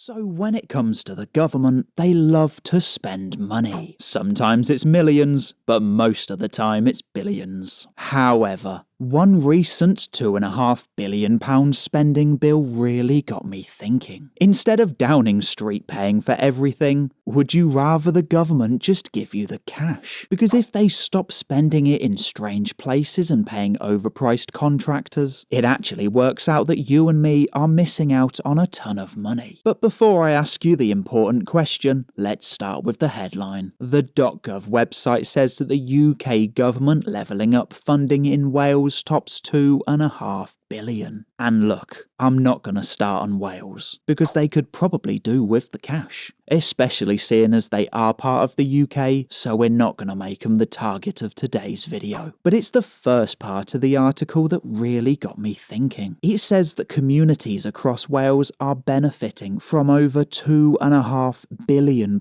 So when it comes to the government, they love to spend money. Sometimes it's millions, but most of the time it's billions. However, one recent £2.5 billion spending bill really got me thinking. Instead of Downing Street paying for everything, would you rather the government just give you the cash? Because if they stop spending it in strange places and paying overpriced contractors, it actually works out that you and me are missing out on a ton of money. But before I ask you the important question, let's start with the headline. The .gov website says that the UK government levelling up funding in Wales tops £2.5 billion. And look, I'm not going to start on Wales, because they could probably do with the cash, especially seeing as they are part of the UK, so we're not going to make them the target of today's video. But it's the first part of the article that really got me thinking. It says that communities across Wales are benefiting from over £2.5 billion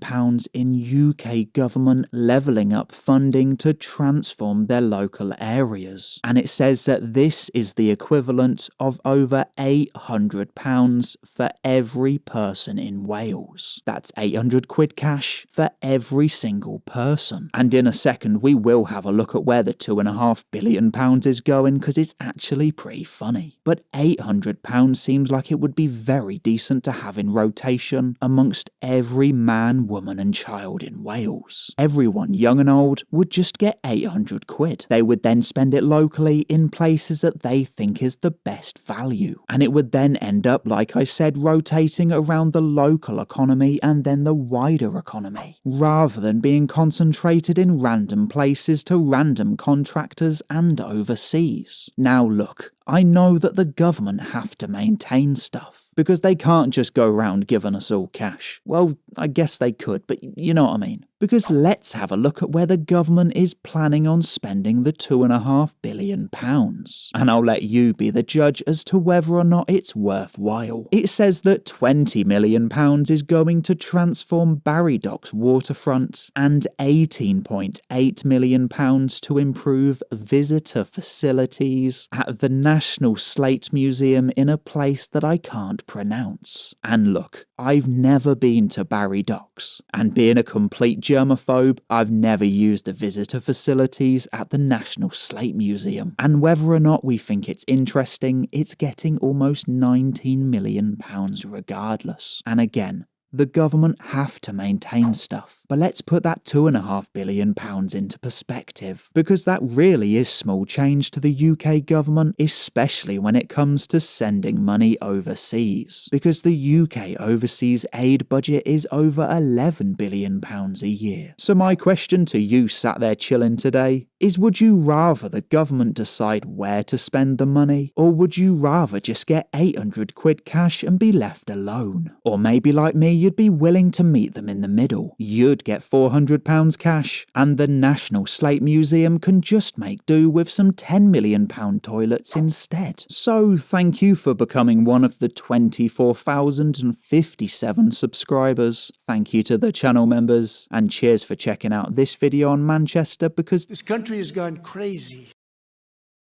in UK government levelling up funding to transform their local areas. And it says that this is the equivalent of over £800 for every person in Wales. That's 800 quid cash for every single person. And in a second we will have a look at where the £2.5 billion is going, because it's actually pretty funny. But £800 seems like it would be very decent to have in rotation amongst every man, woman and child in Wales. Everyone, young and old, would just get 800 quid. They would then spend it locally in places that they think is the best value. And it would then end up, like I said, rotating around the local economy and then the wider economy, rather than being concentrated in random places to random contractors and overseas. Now look, I know that the government have to maintain stuff, because they can't just go around giving us all cash. Well, I guess they could, but you know what I mean. Because let's have a look at where the government is planning on spending the £2.5 billion. And I'll let you be the judge as to whether or not it's worthwhile. It says that £20 million is going to transform Barry Docks waterfront and £18.8 million to improve visitor facilities at the National Slate Museum in a place that I can't pronounce. And look, I've never been to Barry Docks, and being a complete germaphobe, I've never used the visitor facilities at the National Slate Museum. And whether or not we think it's interesting, it's getting almost £19 million regardless. And again, the government have to maintain stuff. But let's put that £2.5 billion into perspective, because that really is small change to the UK government, especially when it comes to sending money overseas. Because the UK overseas aid budget is over £11 billion a year. So my question to you sat there chilling today is, would you rather the government decide where to spend the money, or would you rather just get 800 quid cash and be left alone? Or maybe like me, you'd be willing to meet them in the middle. You'd get £400 cash, and the National Slate Museum can just make do with some £10 million toilets instead. So thank you for becoming one of the 24,057 subscribers. Thank you to the channel members, and cheers for checking out this video on Manchester, because this country has gone crazy.